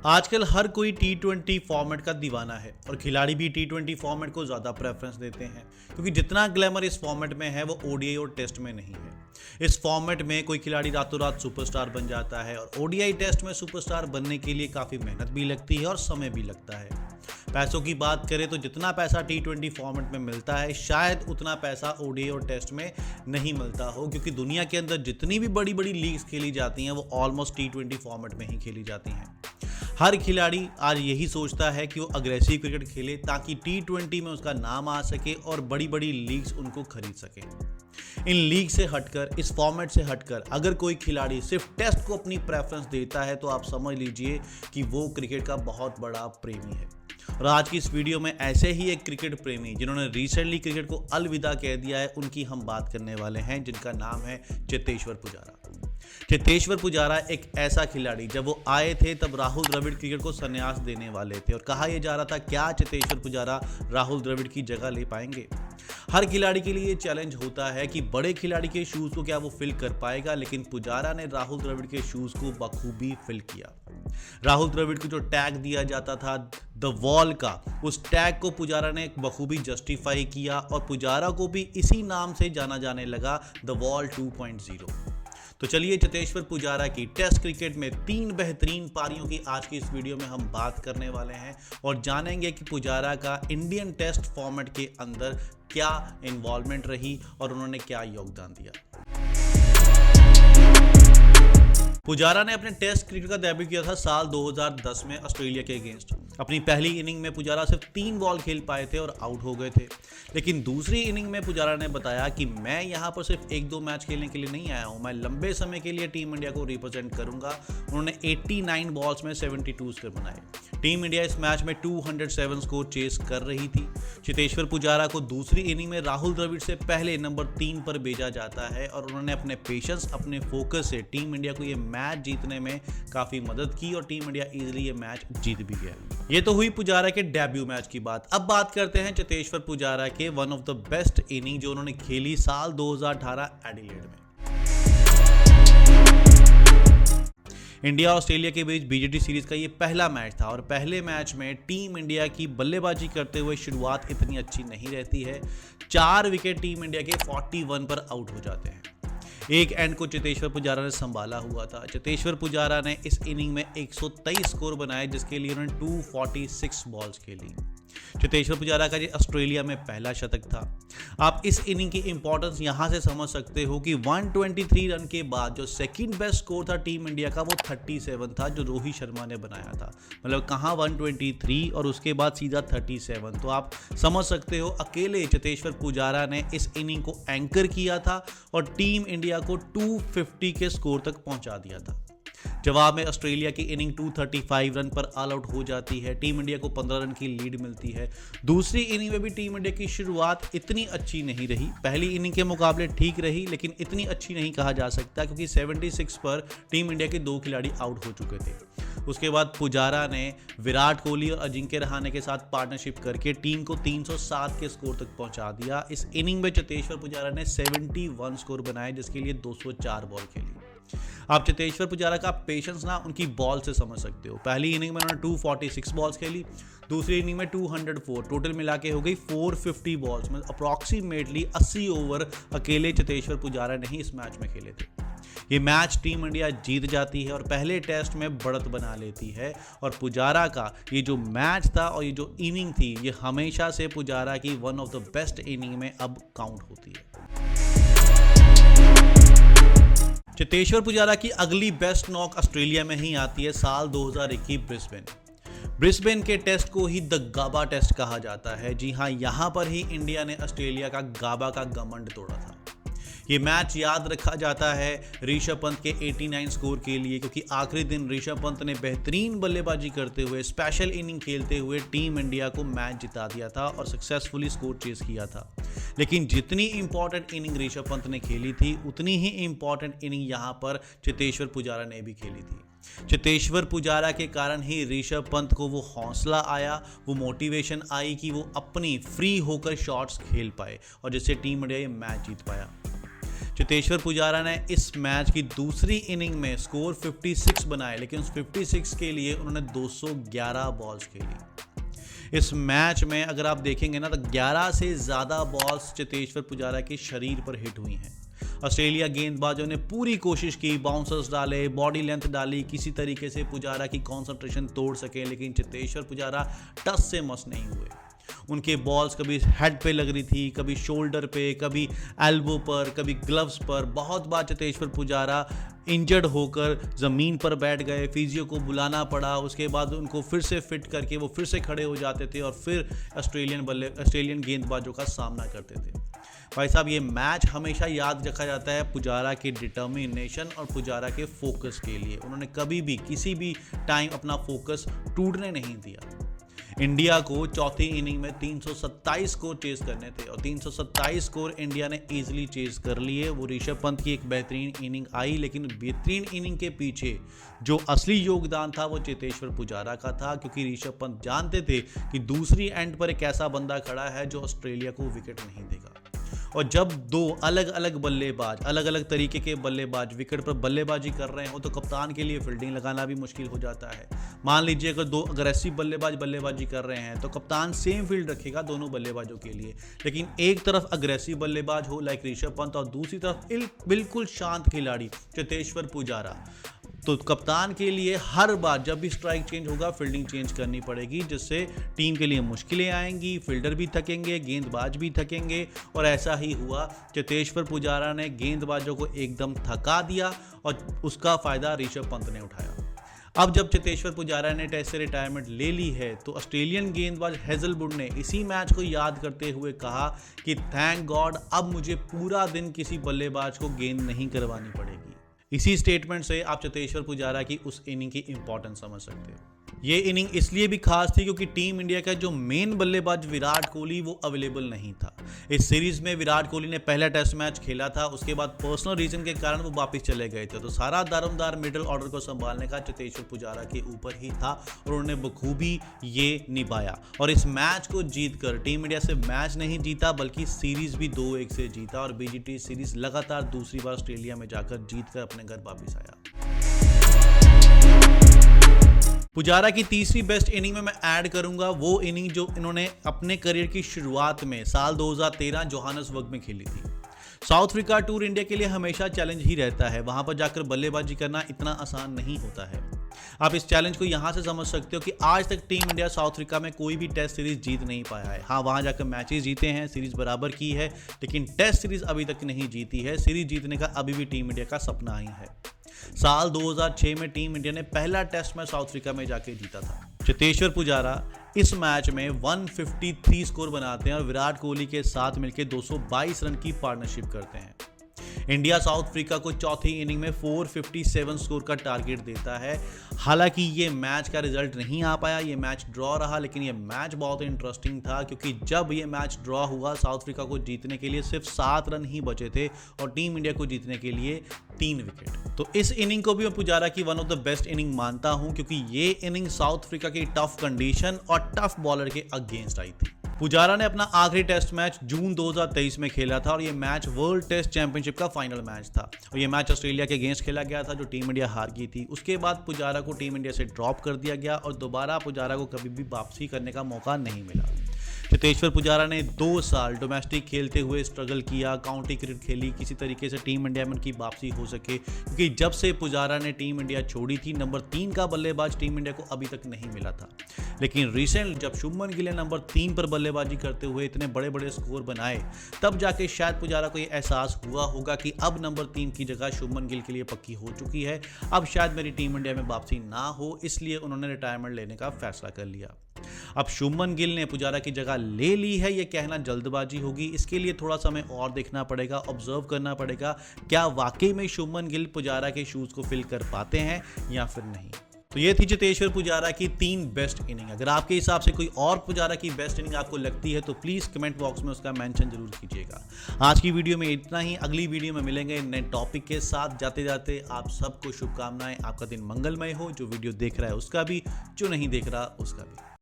आजकल हर कोई टी20 फॉर्मेट का दीवाना है और खिलाड़ी भी टी20 फॉर्मेट को ज़्यादा प्रेफरेंस देते हैं क्योंकि जितना ग्लैमर इस फॉर्मेट में है वो ओडीआई और टेस्ट में नहीं है। इस फॉर्मेट में कोई खिलाड़ी रातों रात सुपरस्टार बन जाता है और ओडीआई टेस्ट में सुपरस्टार बनने के लिए काफ़ी मेहनत भी लगती है और समय भी लगता है। पैसों की बात करें तो जितना पैसा टी20 फॉर्मेट में मिलता है शायद उतना पैसा ओडीआई और टेस्ट में नहीं मिलता हो, क्योंकि दुनिया के अंदर जितनी भी बड़ी बड़ी लीग्स खेली जाती हैं वो ऑलमोस्ट टी20 फॉर्मेट में ही खेली जाती हैं। हर खिलाड़ी आज यही सोचता है कि वो अग्रेसिव क्रिकेट खेले ताकि टी20 में उसका नाम आ सके और बड़ी बड़ी लीग्स उनको खरीद सके। इन लीग से हटकर, इस फॉर्मेट से हटकर अगर कोई खिलाड़ी सिर्फ टेस्ट को अपनी प्रेफरेंस देता है तो आप समझ लीजिए कि वो क्रिकेट का बहुत बड़ा प्रेमी है। और आज की इस वीडियो में ऐसे ही एक क्रिकेट प्रेमी जिन्होंने रिसेंटली क्रिकेट को अलविदा कह दिया है उनकी हम बात करने वाले हैं, जिनका नाम है चेतेश्वर पुजारा। चेतेश्वर पुजारा एक ऐसा खिलाड़ी, जब वो आए थे तब राहुल द्रविड़ क्रिकेट को संन्यास देने वाले थे और कहा यह जा रहा था क्या चेतेश्वर पुजारा राहुल द्रविड़ की जगह ले पाएंगे। हर खिलाड़ी के लिए चैलेंज होता है कि बड़े खिलाड़ी के शूज को क्या वो फिल कर पाएगा, लेकिन पुजारा ने राहुल द्रविड़ के शूज को बखूबी फिल किया। राहुल द्रविड़ को जो टैग दिया जाता था द वॉल का, उस टैग को पुजारा ने बखूबी जस्टिफाई किया और पुजारा को भी इसी नाम से जाना जाने लगा, द वॉल 2.0। तो चलिए चेतेश्वर पुजारा की टेस्ट क्रिकेट में 3 बेहतरीन पारियों की आज की इस वीडियो में हम बात करने वाले हैं और जानेंगे कि पुजारा का इंडियन टेस्ट फॉर्मेट के अंदर क्या इन्वॉल्वमेंट रही और उन्होंने क्या योगदान दिया। पुजारा ने अपने टेस्ट क्रिकेट का डेब्यू किया था साल 2010 में ऑस्ट्रेलिया के अगेंस्ट। अपनी पहली इनिंग में पुजारा सिर्फ 3 बॉल खेल पाए थे और आउट हो गए थे, लेकिन दूसरी इनिंग में पुजारा ने बताया कि मैं यहाँ पर सिर्फ 1-2 मैच खेलने के लिए नहीं आया हूँ, मैं लंबे समय के लिए टीम इंडिया को रिप्रेजेंट करूंगा। उन्होंने 89 बॉल्स में 72 स्कोर बनाए। टीम इंडिया इस मैच में 207 स्कोर चेस कर रही थी। चेतेश्वर पुजारा को दूसरी इनिंग में राहुल द्रविड़ से पहले नंबर 3 पर भेजा जाता है और उन्होंने अपने पेशेंस, अपने फोकस से टीम इंडिया को ये मैच जीतने में काफ़ी मदद की और टीम इंडिया इजीली ये मैच जीत भी गया। ये तो हुई पुजारा के डेब्यू मैच की बात। अब बात करते हैं चेतेश्वर पुजारा के one of the best inning जो उन्होंने खेली साल 2018 एडिलेड में। इंडिया ऑस्ट्रेलिया के बीच बीजीटी सीरीज का ये पहला मैच था और पहले मैच में टीम इंडिया की बल्लेबाजी करते हुए शुरुआत इतनी अच्छी नहीं रहती है। 4 विकेट टीम इंडिया के 41 पर आउट हो जाते हैं। एक एंड को चेतेश्वर पुजारा ने संभाला हुआ था। चेतेश्वर पुजारा ने इस इनिंग में 123 स्कोर बनाए, जिसके लिए उन्होंने 246 बॉल्स खेली। चेतेश्वर पुजारा का ये ऑस्ट्रेलिया में पहला शतक था। आप इस इनिंग की इंपॉर्टेंस यहां से समझ सकते हो कि 123 रन के बाद जो सेकंड बेस्ट स्कोर था टीम इंडिया का वो 37 था, जो रोहित शर्मा ने बनाया था। मतलब कहां 123 और उसके बाद सीधा 37। तो आप समझ सकते हो अकेले चेतेश्वर पुजारा ने इस इनिंग को एंकर किया था और टीम इंडिया को 250 के स्कोर तक पहुंचा दिया था। जवाब में ऑस्ट्रेलिया की इनिंग 235 रन पर ऑल आउट हो जाती है। टीम इंडिया को 15 रन की लीड मिलती है। दूसरी इनिंग में भी टीम इंडिया की शुरुआत इतनी अच्छी नहीं रही। पहली इनिंग के मुकाबले ठीक रही, लेकिन इतनी अच्छी नहीं कहा जा सकता क्योंकि 76 पर टीम इंडिया के 2 खिलाड़ी आउट हो चुके थे। उसके बाद पुजारा ने विराट कोहली और अजिंक्य रहाणे के साथ पार्टनरशिप करके टीम को 307 के स्कोर तक पहुंचा दिया। इस इनिंग में चेतेश्वर पुजारा ने 71 स्कोर बनाए, जिसके लिए 204 बॉल खेली। आप चेतेश्वर पुजारा का पेशेंस ना उनकी बॉल से समझ सकते हो। पहली इनिंग में उन्होंने 246 बॉल्स खेली, दूसरी इनिंग में 204, टोटल मिला के हो गई 450 बॉल्स में अप्रॉक्सीमेटली 80 ओवर अकेले चेतेश्वर पुजारा ने ही इस मैच में खेले थे। ये मैच टीम इंडिया जीत जाती है और पहले टेस्ट में बढ़त बना लेती है और पुजारा का ये जो मैच था और ये जो इनिंग थी ये हमेशा से पुजारा की one of the best inning में अब काउंट होती है। चेतेश्वर पुजारा की अगली बेस्ट नॉक ऑस्ट्रेलिया में ही आती है साल 2021 ब्रिस्बेन के टेस्ट को ही द गाबा टेस्ट कहा जाता है। जी हाँ, यहाँ पर ही इंडिया ने ऑस्ट्रेलिया का गाबा का घमंड तोड़ा था। ये मैच याद रखा जाता है ऋषभ पंत के 89 स्कोर के लिए, क्योंकि आखिरी दिन ऋषभ पंत ने बेहतरीन बल्लेबाजी करते हुए, स्पेशल इनिंग खेलते हुए टीम इंडिया को मैच जिता दिया था और सक्सेसफुली स्कोर चेस किया था। लेकिन जितनी इंपॉर्टेंट इनिंग ऋषभ पंत ने खेली थी उतनी ही इंपॉर्टेंट इनिंग यहाँ पर चेतेश्वर पुजारा ने भी खेली थी। चेतेश्वर पुजारा के कारण ही ऋषभ पंत को वो हौसला आया, वो मोटिवेशन आई कि वो अपनी फ्री होकर शॉट्स खेल पाए और जिससे टीम इंडिया ये मैच जीत पाया। चेतेश्वर पुजारा ने इस मैच की दूसरी इनिंग में स्कोर 56 बनाए, लेकिन उस 56 के लिए उन्होंने 211 बॉल्स खेली। इस मैच में अगर आप देखेंगे ना तो 11 से ज़्यादा बॉल्स चेतेश्वर पुजारा के शरीर पर हिट हुई हैं। ऑस्ट्रेलिया गेंदबाजों ने पूरी कोशिश की, बाउंसर्स डाले, बॉडी लेंथ डाली, किसी तरीके से पुजारा की कंसंट्रेशन तोड़ सके, लेकिन चेतेश्वर पुजारा टस से मस नहीं हुए। उनके बॉल्स कभी हेड पे लग रही थी, कभी शोल्डर पे, कभी एल्बो पर, कभी ग्लव्स पर। बहुत बार चेतेश्वर पुजारा इंजर्ड होकर ज़मीन पर बैठ गए, फिजियो को बुलाना पड़ा, उसके बाद उनको फिर से फिट करके वो फिर से खड़े हो जाते थे और फिर ऑस्ट्रेलियन गेंदबाजों का सामना करते थे। भाई साहब, ये मैच हमेशा याद रखा जाता है पुजारा के डिटर्मिनेशन और पुजारा के फोकस के लिए। उन्होंने कभी भी किसी भी टाइम अपना फोकस टूटने नहीं दिया। इंडिया को चौथी इनिंग में 327 स्कोर चेस करने थे और 327 स्कोर इंडिया ने इजीली चेस कर लिए। वो ऋषभ पंत की एक बेहतरीन इनिंग आई, लेकिन बेहतरीन इनिंग के पीछे जो असली योगदान था वो चेतेश्वर पुजारा का था, क्योंकि ऋषभ पंत जानते थे कि दूसरी एंड पर एक ऐसा बंदा खड़ा है जो ऑस्ट्रेलिया को विकेट नहीं देगा। और जब दो अलग अलग बल्लेबाज, अलग अलग तरीके के बल्लेबाज विकेट पर बल्लेबाजी कर रहे हो तो कप्तान के लिए फील्डिंग लगाना भी मुश्किल हो जाता है। मान लीजिए अगर दो अग्रेसिव बल्लेबाज बल्लेबाजी कर रहे हैं तो कप्तान सेम फील्ड रखेगा दोनों बल्लेबाजों के लिए, लेकिन एक तरफ अग्रेसिव बल्लेबाज हो लाइक ऋषभ पंत और दूसरी तरफ बिल्कुल शांत खिलाड़ी चेतेश्वर पुजारा, तो कप्तान के लिए हर बार जब भी स्ट्राइक चेंज होगा फील्डिंग चेंज करनी पड़ेगी, जिससे टीम के लिए मुश्किलें आएंगी, फील्डर भी थकेंगे, गेंदबाज भी थकेंगे। और ऐसा ही हुआ। चेतेश्वर पुजारा ने गेंदबाजों को एकदम थका दिया और उसका फ़ायदा ऋषभ पंत ने उठाया। अब जब चेतेश्वर पुजारा ने टेस्ट से रिटायरमेंट ले ली है तो ऑस्ट्रेलियन गेंदबाज हेजलवुड ने इसी मैच को याद करते हुए कहा कि थैंक गॉड अब मुझे पूरा दिन किसी बल्लेबाज को गेंद नहीं करवानी पड़ेगी। इसी स्टेटमेंट से आप चेतेश्वर पुजारा की उस इनिंग की इंपॉर्टेंस समझ सकते हो। ये इनिंग इसलिए भी खास थी क्योंकि टीम इंडिया का जो मेन बल्लेबाज विराट कोहली वो अवेलेबल नहीं था। इस सीरीज में विराट कोहली ने पहला टेस्ट मैच खेला था, उसके बाद पर्सनल रीजन के कारण वो वापस चले गए थे, तो सारा दारोमदार मिडिल ऑर्डर को संभालने का चेतेश्वर पुजारा के ऊपर ही था और उन्होंने बखूबी ये निभाया। और इस मैच को जीतकर टीम इंडिया से मैच नहीं जीता बल्कि सीरीज भी 2-1 से जीता और बीजीटी सीरीज लगातार दूसरी बार ऑस्ट्रेलिया में जाकर जीतकर अपने घर वापस आया। पुजारा की तीसरी बेस्ट इनिंग में मैं ऐड करूंगा वो इनिंग जो इन्होंने अपने करियर की शुरुआत में साल 2013 जोहान्सबर्ग में खेली थी। साउथ अफ्रीका टूर इंडिया के लिए हमेशा चैलेंज ही रहता है, वहां पर जाकर बल्लेबाजी करना इतना आसान नहीं होता है। आप इस चैलेंज को यहां से समझ सकते हो कि आज तक टीम इंडिया साउथ अफ्रीका में कोई भी टेस्ट सीरीज जीत नहीं पाया है। हाँ, वहां जाकर मैचेस जीते हैं, सीरीज बराबर की है, लेकिन टेस्ट सीरीज अभी तक नहीं जीती है। सीरीज जीतने का अभी भी टीम इंडिया का सपना ही है। साल 2006 में टीम इंडिया ने पहला टेस्ट मैच साउथ अफ्रीका में जाके जीता था। चेतेश्वर पुजारा इस मैच में 153 स्कोर बनाते हैं और विराट कोहली के साथ मिलकर 222 रन की पार्टनरशिप करते हैं। इंडिया साउथ अफ्रीका को चौथी इनिंग में 457 स्कोर का टारगेट देता है। हालांकि ये मैच का रिजल्ट नहीं आ पाया, ये मैच ड्रॉ रहा, लेकिन ये मैच बहुत इंटरेस्टिंग था क्योंकि जब ये मैच ड्रॉ हुआ साउथ अफ्रीका को जीतने के लिए सिर्फ 7 रन ही बचे थे और टीम इंडिया को जीतने के लिए 3 विकेट। तो इस इनिंग को भी मैं पुजारा की one of the best inning मानता हूं क्योंकि ये इनिंग साउथ अफ्रीका की टफ कंडीशन और टफ बॉलर के अगेंस्ट आई थी। पुजारा ने अपना आखिरी टेस्ट मैच जून 2023 में खेला था और ये मैच वर्ल्ड टेस्ट चैंपियनशिप का फाइनल मैच था और ये मैच ऑस्ट्रेलिया के अगेंस्ट खेला गया था जो टीम इंडिया हार गई थी। उसके बाद पुजारा को टीम इंडिया से ड्रॉप कर दिया गया और दोबारा पुजारा को कभी भी वापसी करने का मौका नहीं मिला। चेतेश्वर पुजारा ने 2 साल डोमेस्टिक खेलते हुए स्ट्रगल किया, काउंटी क्रिकेट खेली, किसी तरीके से टीम इंडिया में उनकी वापसी हो सके, क्योंकि जब से पुजारा ने टीम इंडिया छोड़ी थी नंबर 3 का बल्लेबाज टीम इंडिया को अभी तक नहीं मिला था। लेकिन रिसेंट जब शुभमन गिल ने नंबर 3 पर बल्लेबाजी करते हुए इतने बड़े बड़े स्कोर बनाए, तब जाके शायद पुजारा को ये एहसास हुआ होगा कि अब नंबर 3 की जगह शुभमन गिल के लिए पक्की हो चुकी है, अब शायद मेरी टीम इंडिया में वापसी ना हो, इसलिए उन्होंने रिटायरमेंट लेने का फैसला कर लिया। अब शुभमन गिल ने पुजारा की जगह ले ली है, यह कहना जल्दबाजी होगी। इसके लिए थोड़ा समय और देखना पड़ेगा, ऑब्जर्व करना पड़ेगा, क्या वाकई में शुभमन गिल पुजारा के शूज को फिल कर पाते हैं या फिर नहीं। तो ये थी चेतेश्वर पुजारा की 3 बेस्ट इनिंग। अगर आपके हिसाब से कोई और पुजारा की बेस्ट इनिंग आपको लगती है तो प्लीज़ कमेंट बॉक्स में उसका मेंशन जरूर कीजिएगा। आज की वीडियो में इतना ही, अगली वीडियो में मिलेंगे नए टॉपिक के साथ। जाते जाते आप सबको शुभकामनाएं, आपका दिन मंगलमय हो। जो वीडियो देख रहा है उसका भी, जो नहीं देख रहा उसका भी।